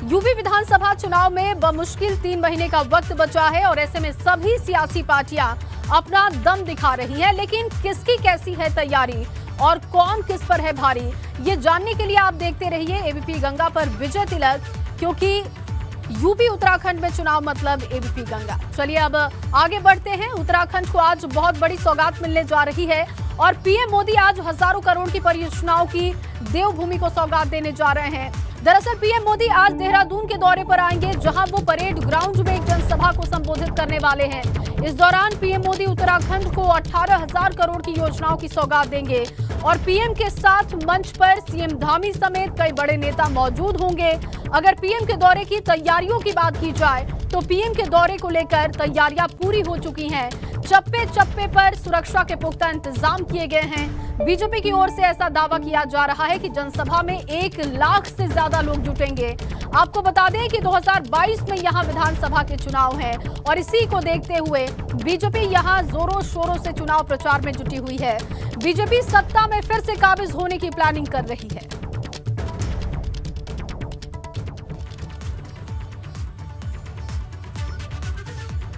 UP विधानसभा चुनाव में बमुश्किल 3 महीने का वक्त बचा है और ऐसे में सभी सियासी पार्टियां अपना दम दिखा रही हैं, लेकिन किसकी कैसी है तैयारी और कौन किस पर है भारी, ये जानने के लिए आप देखते रहिए एबीपी गंगा पर विजय तिलक, क्योंकि यूपी उत्तराखंड में चुनाव मतलब एबीपी गंगा। चलिए अब आगे बढ़ते हैं। उत्तराखंड को आज बहुत बड़ी सौगात मिलने जा रही है और पीएम मोदी आज हजारों करोड़ की परियोजनाओं की देवभूमि को सौगात देने जा रहे हैं। दरअसल पीएम मोदी आज देहरादून के दौरे पर आएंगे, जहां वो परेड ग्राउंड में एक जनसभा को संबोधित करने वाले हैं। इस दौरान पीएम मोदी उत्तराखंड को 18,000 करोड़ की योजनाओं की सौगात देंगे और पीएम के साथ मंच पर सीएम धामी समेत कई बड़े नेता मौजूद होंगे। अगर पीएम के दौरे की तैयारियों की बात की जाए तो पीएम के दौरे को लेकर तैयारियां पूरी हो चुकी हैं। चप्पे चप्पे पर सुरक्षा के पुख्ता इंतजाम किए गए हैं। बीजेपी की ओर से ऐसा दावा किया जा रहा है कि जनसभा में 1 लाख से ज्यादा लोग जुटेंगे। आपको बता दें कि 2022 में यहां विधानसभा के चुनाव हैं और इसी को देखते हुए बीजेपी यहां जोरों शोरों से चुनाव प्रचार में जुटी हुई है। बीजेपी सत्ता में फिर से काबिज होने की प्लानिंग कर रही है।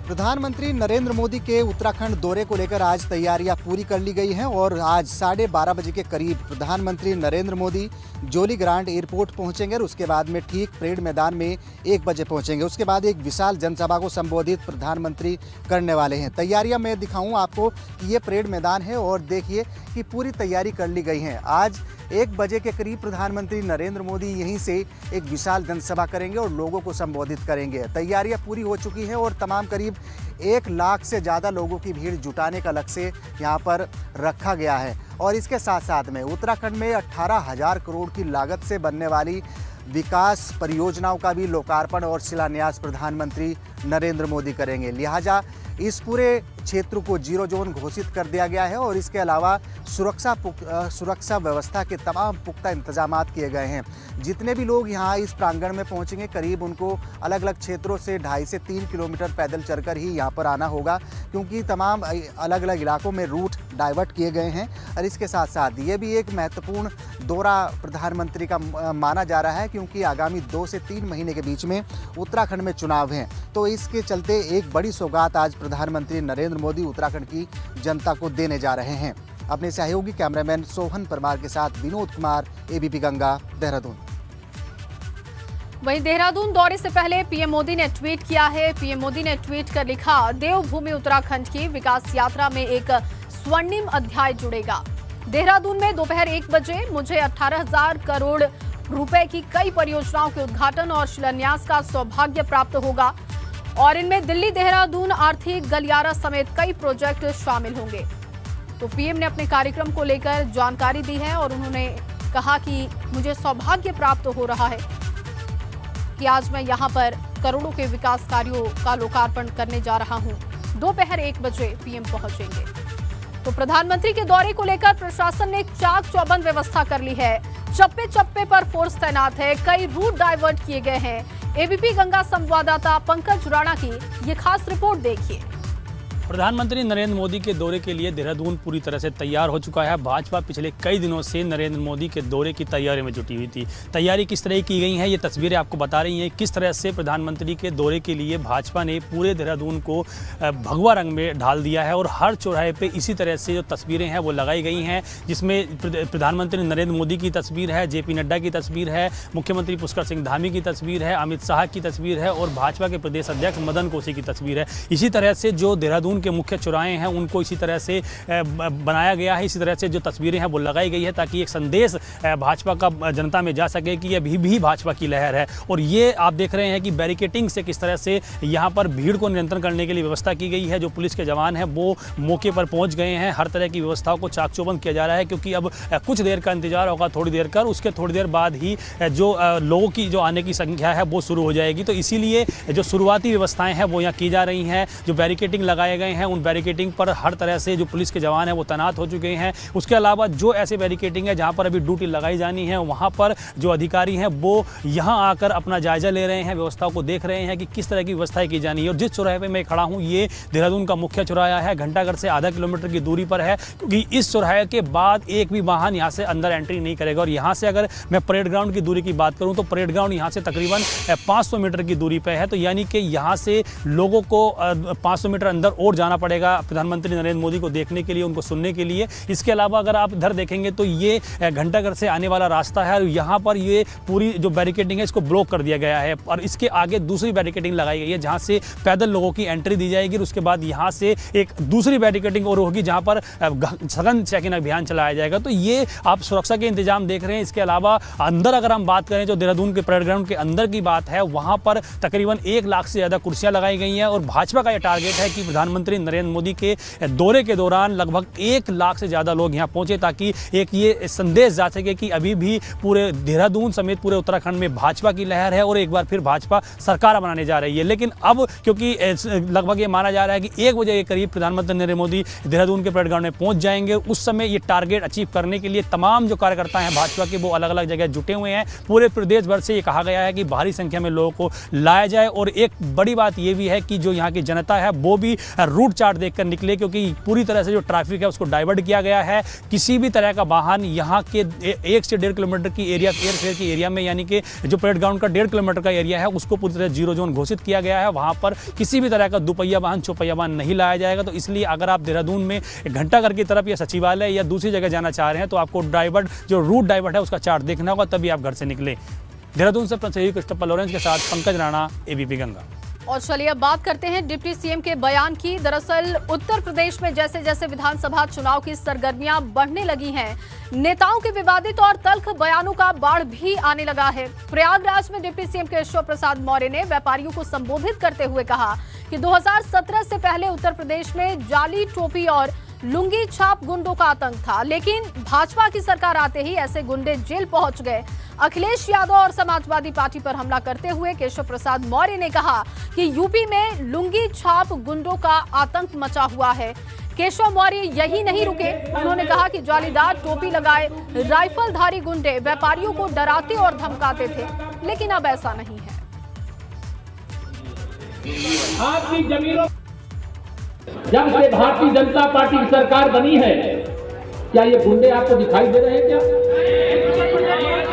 प्रधानमंत्री नरेंद्र मोदी के उत्तराखंड दौरे को लेकर आज तैयारियां पूरी कर ली गई हैं और आज 12:30 बजे के करीब प्रधानमंत्री नरेंद्र मोदी जोली ग्रांट एयरपोर्ट पहुंचेंगे और उसके बाद में ठीक परेड मैदान में 1 बजे पहुंचेंगे। उसके बाद एक विशाल जनसभा को संबोधित प्रधानमंत्री करने वाले हैं। तैयारियां मैं दिखाऊं आपको कि ये परेड मैदान है और देखिए कि पूरी तैयारी कर ली गई है। आज 1 बजे के करीब प्रधानमंत्री नरेंद्र मोदी यहीं से एक विशाल जनसभा करेंगे और लोगों को संबोधित करेंगे। तैयारियां पूरी हो चुकी हैं और तमाम करीब 1 लाख से ज़्यादा लोगों की भीड़ जुटाने का लक्ष्य यहाँ पर रखा गया है। और इसके साथ साथ में उत्तराखंड में 18,000 करोड़ की लागत से बनने वाली विकास परियोजनाओं का भी लोकार्पण और शिलान्यास प्रधानमंत्री नरेंद्र मोदी करेंगे। लिहाजा इस पूरे क्षेत्र को जीरो जोन घोषित कर दिया गया है और इसके अलावा सुरक्षा व्यवस्था के तमाम पुख्ता इंतजामात किए गए हैं। जितने भी लोग यहाँ इस प्रांगण में पहुँचेंगे करीब उनको अलग अलग क्षेत्रों से 2.5 से 3 किलोमीटर पैदल चलकर ही यहाँ पर आना होगा, क्योंकि तमाम अलग अलग इलाकों में रूट डाइवर्ट किए गए हैं। और इसके साथ साथ ये भी एक महत्वपूर्ण दौरा प्रधानमंत्री का माना जा रहा है, क्योंकि आगामी 2 से 3 महीने के बीच में उत्तराखंड में चुनाव हैं। तो इसके चलते एक बड़ी सौगात आज प्रधानमंत्री नरेंद्र मोदी उत्तराखंड की जनता को देने जा रहे हैं। अपने सहयोगी कैमरामैन सोहन परमार के साथ विनोद कुमार, एबीपी गंगा, देहरादून। वहीं देहरादून दौरे से पहले पीएम मोदी ने ट्वीट किया है। पीएम मोदी ने ट्वीट कर लिखा, देवभूमि उत्तराखंड की विकास यात्रा में एक स्वर्णिम अध्याय जुड़ेगा। देहरादून में दोपहर 1 बजे मुझे 18,000 करोड़ रुपए की कई परियोजनाओं के उद्घाटन और शिलान्यास का सौभाग्य प्राप्त होगा और इनमें दिल्ली देहरादून आर्थिक गलियारा समेत कई प्रोजेक्ट शामिल होंगे। तो पीएम ने अपने कार्यक्रम को लेकर जानकारी दी है और उन्होंने कहा कि मुझे सौभाग्य प्राप्त हो रहा है कि आज मैं यहां पर करोड़ों के विकास कार्यों का लोकार्पण करने जा रहा हूं। दोपहर 1 बजे पीएम पहुंचेंगे। तो प्रधानमंत्री के दौरे को लेकर प्रशासन ने चाक चौबंद व्यवस्था कर ली है। चप्पे चप्पे पर फोर्स तैनात है, कई रूट डाइवर्ट किए गए हैं। एबीपी गंगा संवाददाता पंकज राणा की ये खास रिपोर्ट देखिए। प्रधानमंत्री नरेंद्र मोदी के दौरे के लिए देहरादून पूरी तरह से तैयार हो चुका है। भाजपा पिछले कई दिनों से नरेंद्र मोदी के दौरे की तैयारी में जुटी हुई थी। तैयारी किस तरह की गई है, ये तस्वीरें आपको बता रही हैं किस तरह से प्रधानमंत्री के दौरे के लिए भाजपा ने पूरे देहरादून को भगवा रंग में ढाल दिया है और हर चौराहे पे इसी तरह से जो तस्वीरें हैं वो लगाई गई हैं, जिसमें प्रधानमंत्री नरेंद्र मोदी की तस्वीर है, जेपी नड्डा की तस्वीर है, मुख्यमंत्री पुष्कर सिंह धामी की तस्वीर है, अमित शाह की तस्वीर है और भाजपा के प्रदेश अध्यक्ष मदन कौशिक की तस्वीर है। इसी तरह से जो देहरादून के मुख्य चौराहे हैं उनको इसी तरह से बनाया गया है। इसी तरह से जो तस्वीरें हैं वो लगाई गई है ताकि एक संदेश भाजपा का जनता में जा सके कि ये भी भाजपा की लहर है। और ये आप देख रहे हैं कि बैरिकेटिंग से किस तरह से यहाँ पर भीड़ को नियंत्रण करने के लिए व्यवस्था की गई है। जो पुलिस के जवान हैं वो मौके पर पहुँच गए हैं। हर तरह की व्यवस्थाओं को चाक चौबंद किया जा रहा है, क्योंकि अब कुछ देर का इंतजार होगा, थोड़ी देर कर उसके थोड़ी देर बाद ही जो लोगों की जो आने की संख्या है वो शुरू हो जाएगी। तो इसीलिए जो शुरुआती व्यवस्थाएं हैं वो यहाँ की जा रही हैं। जो बैरिकेटिंग लगाए गए हैं, उन बैरिकेडिंग पर हर तरह से जो पुलिस के जवान हैं वो तैनात हो चुके हैं। उसके अलावा जो ऐसे बैरिकेडिंग है जहाँ पर अभी ड्यूटी लगाई जानी है, वहाँ पर जो अधिकारी हैं वो यहाँ आकर अपना जायजा ले रहे हैं, व्यवस्थाओं को देख रहे हैं कि किस तरह की व्यवस्थाएं की जानी है। और जिस चौराहे पे मैं खड़ा हूँ ये देहरादून का मुख्य चौराहा है, घंटाघर से आधा किलोमीटर की दूरी पर है, क्योंकि इस चौराहे के बाद एक भी वाहन यहाँ से अंदर एंट्री नहीं करेगा। और यहाँ से अगर मैं परेड ग्राउंड की दूरी की बात करूँ तो परेड ग्राउंड यहाँ से तकरीबन 500 मीटर की दूरी पर है। तो यानी कि यहाँ से लोगों को 500 मीटर अंदर और जाना पड़ेगा प्रधानमंत्री नरेंद्र मोदी को देखने के लिए, उनको सुनने के लिए। इसके अलावा अगर आप इधर देखेंगे तो ये घंटाघर से आने वाला रास्ता है और यहाँ पर ये पूरी जो बैरिकेडिंग है इसको ब्लॉक कर दिया गया है और इसके आगे दूसरी बैरिकेडिंग लगाई गई है जहाँ से पैदल लोगों की एंट्री दी जाएगी। उसके बाद यहाँ से एक दूसरी बैरिकेडिंग और होगी जहाँ पर सघन चेकिंग अभियान चलाया जाएगा। तो ये आप सुरक्षा के इंतजाम देख रहे हैं। इसके अलावा अंदर अगर हम बात करें जो देहरादून के परेड ग्राउंड के अंदर की बात है, वहाँ पर तकरीबन 1 लाख से ज़्यादा कुर्सियाँ लगाई गई हैं और भाजपा का यह टारगेट है कि प्रधानमंत्री नरेंद्र मोदी के दौरे के दौरान लगभग 1 लाख से ज़्यादा लोग यहाँ पहुँचे, ताकि एक ये संदेश जा सके कि अभी भी पूरे देहरादून समेत पूरे उत्तराखंड में भाजपा की लहर है और एक बार फिर भाजपा सरकार बनाने जा रही है। लेकिन अब क्योंकि लगभग ये माना जा रहा है कि 1 बजे के करीब प्रधानमंत्री नरेंद्र मोदी देहरादून के परेड ग्राउंड में पहुंच जाएंगे, उस समय ये टारगेट अचीव करने के लिए तमाम जो कार्यकर्ता हैं भाजपा के वो अलग अलग जगह जुटे हुए हैं। पूरे प्रदेश भर से ये कहा गया है कि भारी संख्या में लोगों को लाया जाए। और एक बड़ी बात ये भी है कि जो यहाँ की जनता है वो भी रूट चार्ट देखकर निकले, क्योंकि पूरी तरह से जो ट्रैफिक है उसको डाइवर्ट किया गया है। किसी भी तरह का वाहन यहाँ के 1 से 1.5 किलोमीटर की एरिया एयरफेयर की एरिया में, यानी कि जो परेड ग्राउंड का 1.5 किलोमीटर का एरिया है उसको पूरी तरह जीरो जोन घोषित किया गया है। वहाँ पर किसी भी तरह का दुपहिया वाहन चौपहिया वाहन नहीं लाया जाएगा। तो इसलिए अगर आप देहरादून में घंटाघर की तरफ या सचिवालय या दूसरी जगह जाना चाह रहे हैं तो आपको डाइवर्ट जो रूट डाइवर्ट है उसका चार्ट देखना होगा, तभी आप घर से निकले। देहरादून से प्रतिनिधि क्रिस्टोफर लॉरेंस के साथ पंकज राणा, एबीपी गंगा। और चलिए अब बात करते हैं डिप्टी सीएम के बयान की। दरअसल उत्तर प्रदेश में जैसे जैसे विधानसभा चुनाव की सरगर्मियां बढ़ने लगी हैं, नेताओं के विवादित और तल्ख बयानों का बाढ़ भी आने लगा है। प्रयागराज में डिप्टी सीएम केशव प्रसाद मौर्य ने व्यापारियों को संबोधित करते हुए कहा कि 2017 से पहले उत्तर प्रदेश में जाली टोपी और लुंगी छाप गुंडों का आतंक था, लेकिन भाजपा की सरकार आते ही ऐसे गुंडे जेल पहुंच गए। अखिलेश यादव और समाजवादी पार्टी पर हमला करते हुए केशव प्रसाद मौर्य ने कहा कि यूपी में लुंगी छाप गुंडों का आतंक मचा हुआ है। केशव मौर्य यही नहीं रुके, उन्होंने कहा कि जालीदार टोपी लगाए राइफलधारी गुंडे व्यापारियों को डराते और धमकाते थे, लेकिन अब ऐसा नहीं है। आपकी जमीनों जब से भारतीय जनता पार्टी की सरकार बनी है, क्या ये गुंडे आपको दिखाई दे रहे हैं? क्या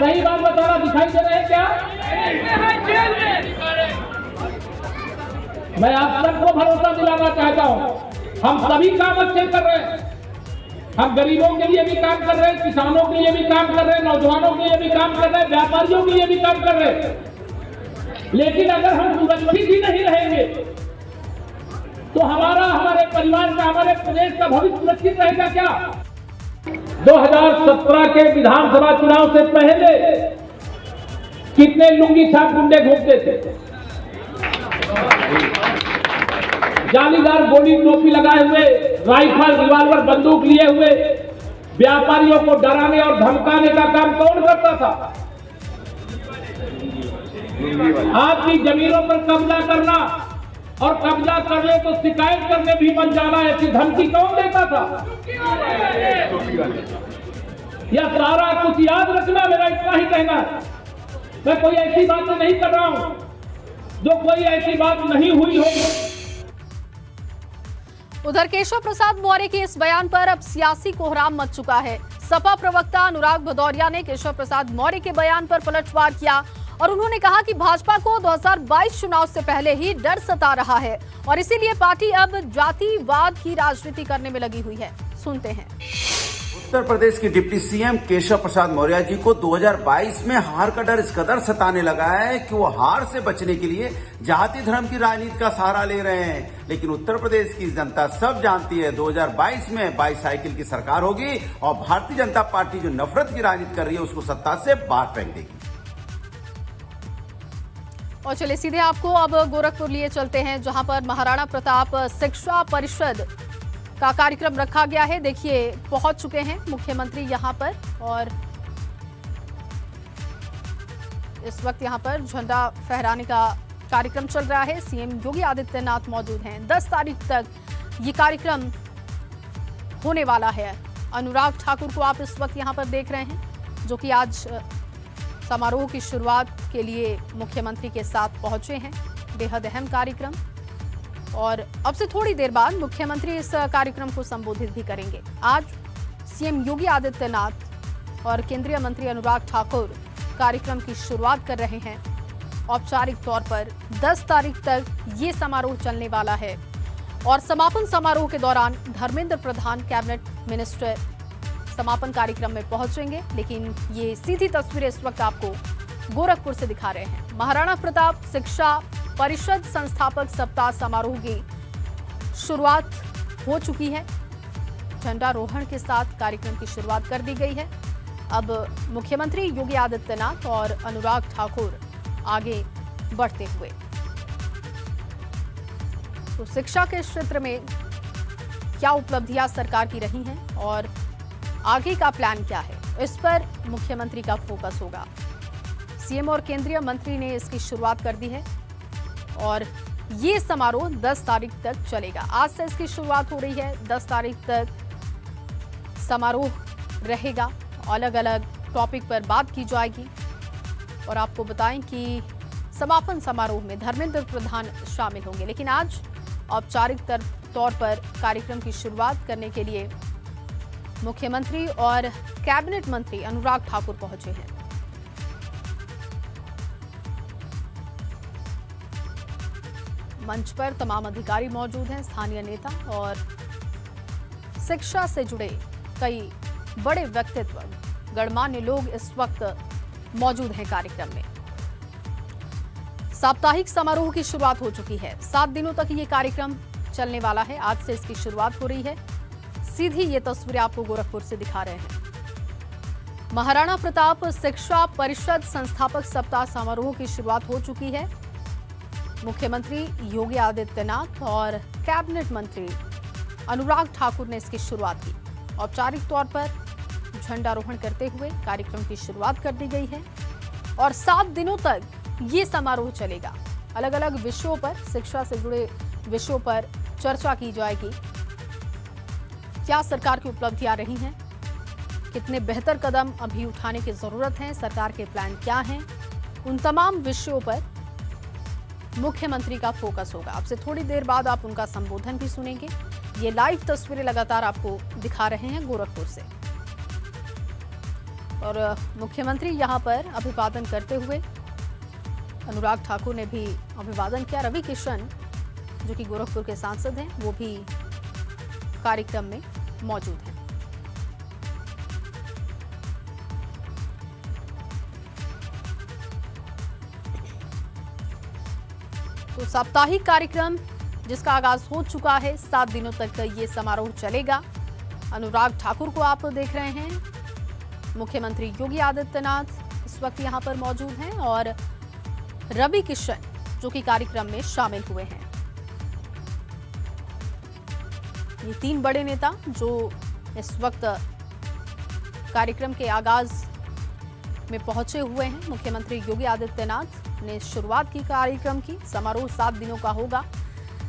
सही बात बताना, दिखाई दे रहे हैं क्या? मैं आप सबको भरोसा दिलाना चाहता हूं, हम सभी काम अच्छे कर रहे हैं। हम गरीबों के लिए भी काम कर रहे हैं, किसानों के लिए भी काम कर रहे हैं, नौजवानों के लिए भी काम कर रहे हैं, व्यापारियों के लिए भी काम कर रहे हैं। लेकिन अगर हम सुरक्षित ही नहीं रहेंगे तो हमारे परिवार का, हमारे प्रदेश का भविष्य सुरक्षित रहेगा क्या? 2017 के विधानसभा चुनाव से पहले कितने लुंगी छाप गुंडे घूमते थे, जालीदार गोली टोपी लगाए हुए, राइफल रिवाल्वर बंदूक लिए हुए व्यापारियों को डराने और धमकाने का काम कौन करता था? आपकी जमीनों पर कब्जा करना और कब्जा करने तो शिकायत करने भी बन जाना, ऐसी धमकी कौन देता था? यह सारा कुछ याद रखना, मेरा इतना ही कहना है। मैं कोई ऐसी बात नहीं कर रहा हूं जो कोई ऐसी बात नहीं हुई हो। उधर केशव प्रसाद मौर्य के इस बयान पर अब सियासी कोहराम मच चुका है। सपा प्रवक्ता अनुराग भदौरिया ने केशव प्रसाद मौर्य के बयान पर पलटवार किया और उन्होंने कहा कि भाजपा को 2022 चुनाव से पहले ही डर सता रहा है और इसीलिए पार्टी अब जातिवाद की राजनीति करने में लगी हुई है। सुनते हैं। उत्तर प्रदेश के डिप्टी सीएम केशव प्रसाद मौर्य जी को 2022 में हार का डर इस कदर सताने लगा है कि वो हार से बचने के लिए जाति धर्म की राजनीति का सहारा ले रहे हैं। लेकिन उत्तर प्रदेश की जनता सब जानती है 2022 में बाईसाइकिल की सरकार होगी और भारतीय जनता पार्टी जो नफरत की राजनीति कर रही है उसको सत्ता से बाहर फेंक देगी। और चलिए सीधे आपको अब गोरखपुर लिए चलते हैं, जहां पर महाराणा प्रताप शिक्षा परिषद का कार्यक्रम रखा गया है। देखिए पहुंच चुके हैं मुख्यमंत्री यहां पर और इस वक्त यहां पर झंडा फहराने का कार्यक्रम चल रहा है। सीएम योगी आदित्यनाथ मौजूद हैं। 10 तारीख तक ये कार्यक्रम होने वाला है। अनुराग ठाकुर को आप इस वक्त यहाँ पर देख रहे हैं, जो कि आज समारोह की शुरुआत के लिए मुख्यमंत्री के साथ पहुंचे हैं। बेहद अहम कार्यक्रम, और अब से थोड़ी देर बाद मुख्यमंत्री इस कार्यक्रम को संबोधित भी करेंगे। आज सीएम योगी आदित्यनाथ और केंद्रीय मंत्री अनुराग ठाकुर कार्यक्रम की शुरुआत कर रहे हैं। औपचारिक तौर पर 10 तारीख तक ये समारोह चलने वाला है, और समापन समारोह के दौरान धर्मेंद्र प्रधान कैबिनेट मिनिस्टर समापन कार्यक्रम में पहुंचेंगे। लेकिन ये सीधी तस्वीरें इस वक्त आपको गोरखपुर से दिखा रहे हैं। महाराणा प्रताप शिक्षा परिषद संस्थापक सप्ताह समारोह की शुरुआत हो चुकी है। झंडारोहण के साथ कार्यक्रम की शुरुआत कर दी गई है। अब मुख्यमंत्री योगी आदित्यनाथ और अनुराग ठाकुर आगे बढ़ते हुए, तो शिक्षा के क्षेत्र में क्या उपलब्धियां सरकार की रही हैं और आगे का प्लान क्या है, इस पर मुख्यमंत्री का फोकस होगा। सीएम और केंद्रीय मंत्री ने इसकी शुरुआत कर दी है, और ये समारोह 10 तारीख तक चलेगा। आज से इसकी शुरुआत हो रही है, 10 तारीख तक समारोह रहेगा। अलग अलग टॉपिक पर बात की जाएगी, और आपको बताएं कि समापन समारोह में धर्मेंद्र प्रधान शामिल होंगे। लेकिन आज औपचारिक तौर पर कार्यक्रम की शुरुआत करने के लिए मुख्यमंत्री और कैबिनेट मंत्री अनुराग ठाकुर पहुंचे हैं। मंच पर तमाम अधिकारी मौजूद हैं, स्थानीय नेता और शिक्षा से जुड़े कई बड़े व्यक्तित्व, गणमान्य लोग इस वक्त मौजूद हैं कार्यक्रम में। साप्ताहिक समारोह की शुरुआत हो चुकी है। 7 दिनों तक ये कार्यक्रम चलने वाला है। आज से इसकी शुरुआत हो रही है। सीधी ये तस्वीरें आपको गोरखपुर से दिखा रहे हैं। महाराणा प्रताप शिक्षा परिषद संस्थापक सप्ताह समारोह की शुरुआत हो चुकी है। मुख्यमंत्री योगी आदित्यनाथ और कैबिनेट मंत्री अनुराग ठाकुर ने इसकी शुरुआत की। औपचारिक तौर पर झंडारोहण करते हुए कार्यक्रम की शुरुआत कर दी गई है, और 7 दिनों तक ये समारोह चलेगा। अलग अलग विषयों पर, शिक्षा से जुड़े विषयों पर चर्चा की जाएगी। क्या सरकार की उपलब्धियां रही हैं, कितने बेहतर कदम अभी उठाने की जरूरत है, सरकार के प्लान क्या हैं, उन तमाम विषयों पर मुख्यमंत्री का फोकस होगा। अब से थोड़ी देर बाद आप उनका संबोधन भी सुनेंगे। ये लाइव तस्वीरें लगातार आपको दिखा रहे हैं गोरखपुर से, और मुख्यमंत्री यहां पर अभिवादन करते हुए, अनुराग ठाकुर ने भी अभिवादन किया। रवि किशन, जो कि गोरखपुर के सांसद हैं, वो भी कार्यक्रम में मौजूद हैं। तो साप्ताहिक कार्यक्रम जिसका आगाज हो चुका है, 7 दिनों तक ये समारोह चलेगा। अनुराग ठाकुर को आप देख रहे हैं। मुख्यमंत्री योगी आदित्यनाथ इस वक्त यहां पर मौजूद हैं, और रवि किशन जो कि कार्यक्रम में शामिल हुए हैं। ये 3 बड़े नेता जो इस वक्त कार्यक्रम के आगाज में पहुंचे हुए हैं। मुख्यमंत्री योगी आदित्यनाथ ने शुरुआत की कार्यक्रम की। समारोह 7 दिनों का होगा।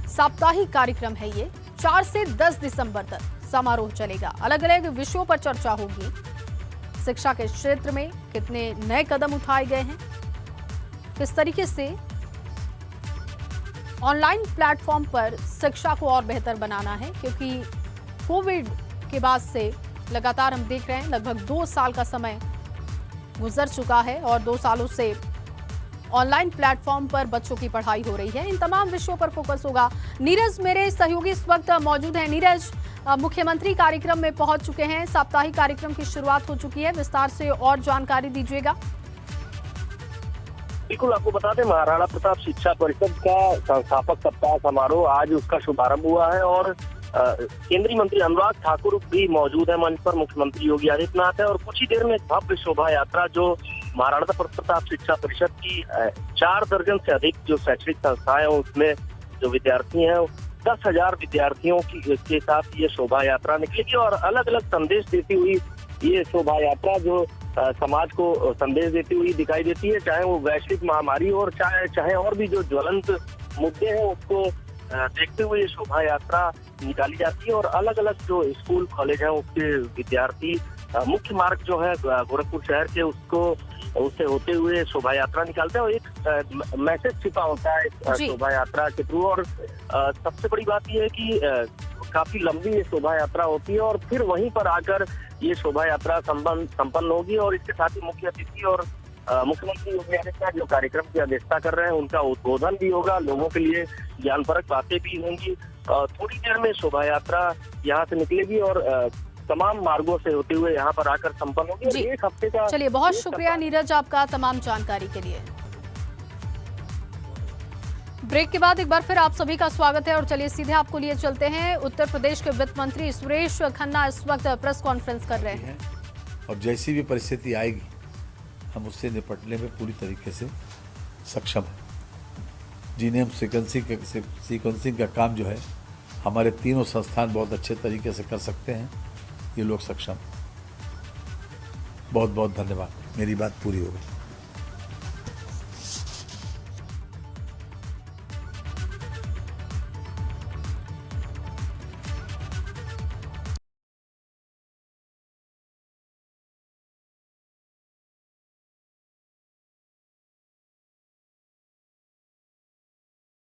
साप्ताहिक कार्यक्रम है ये। 4 से 10 दिसंबर तक समारोह चलेगा। अलग अलग विषयों पर चर्चा होगी। शिक्षा के क्षेत्र में कितने नए कदम उठाए गए हैं, किस तरीके से ऑनलाइन प्लेटफॉर्म पर शिक्षा को और बेहतर बनाना है, क्योंकि कोविड के बाद से लगातार हम देख रहे हैं लगभग 2 साल का समय गुजर चुका है, और 2 सालों से ऑनलाइन प्लेटफॉर्म पर बच्चों की पढ़ाई हो रही है। इन तमाम विषयों पर फोकस होगा। नीरज मेरे सहयोगी इस वक्त मौजूद हैं। नीरज, मुख्यमंत्री कार्यक्रम में पहुंच चुके हैं। साप्ताहिक कार्यक्रम की शुरुआत हो चुकी है। विस्तार से और जानकारी दीजिएगा। बिल्कुल, आपको बता दें, महाराणा प्रताप शिक्षा परिषद का संस्थापक सप्ताह समारोह आज उसका शुभारंभ हुआ है, और केंद्रीय मंत्री अनुराग ठाकुर भी मौजूद है मंच पर। मुख्यमंत्री योगी आदित्यनाथ है, और कुछ ही देर में भव्य शोभा यात्रा जो महाराणा प्रताप शिक्षा परिषद की 4 दर्जन से अधिक जो शैक्षणिक संस्थाएं हैं उसमें जो विद्यार्थी हैं, 10,000 विद्यार्थियों के साथ ये शोभा यात्रा निकलेगी, और अलग अलग संदेश देती हुई ये शोभा यात्रा जो समाज को संदेश देती हुई दिखाई देती है, चाहे वो वैश्विक महामारी और चाहे और भी जो ज्वलंत मुद्दे हैं उसको देखते हुए ये शोभा यात्रा निकाली जाती है और अलग अलग जो स्कूल कॉलेज हैं उसके विद्यार्थी मुख्य मार्ग जो है गोरखपुर शहर के उससे होते हुए शोभा यात्रा निकालते हैं और एक मैसेज छिपा होता है इस शोभा यात्रा के थ्रू। और सबसे बड़ी बात यह है कि काफी लंबी ये शोभा यात्रा होती है और फिर वहीं पर आकर ये शोभा यात्रा संपन्न होगी और इसके साथ ही मुख्य अतिथि और मुख्यमंत्री योगी आदित्यनाथ जो कार्यक्रम की अध्यक्षता कर रहे हैं उनका उद्बोधन भी होगा, लोगों के लिए ज्ञानपरक बातें भी होंगी। थोड़ी देर में शोभा यात्रा यहाँ से निकलेगी और तमाम मार्गों से होते हुए यहाँ पर आकर संपन्न होगी। एक हफ्ते का। चलिए, बहुत शुक्रिया नीरज आपका तमाम जानकारी के लिए। ब्रेक के बाद एक बार फिर आप सभी का स्वागत है और चलिए सीधे आपको लिए चलते हैं। उत्तर प्रदेश के वित्त मंत्री सुरेश खन्ना इस वक्त प्रेस कॉन्फ्रेंस कर रहे हैं और जैसी भी परिस्थिति आएगी हम उससे निपटने में पूरी तरीके से सक्षम हैं। जिन्हें हम सीक्वेंसिंग का काम जो है हमारे तीनों संस्थान बहुत अच्छे तरीके से कर सकते हैं, ये लोग सक्षम। बहुत बहुत धन्यवाद, मेरी बात पूरी हो गई।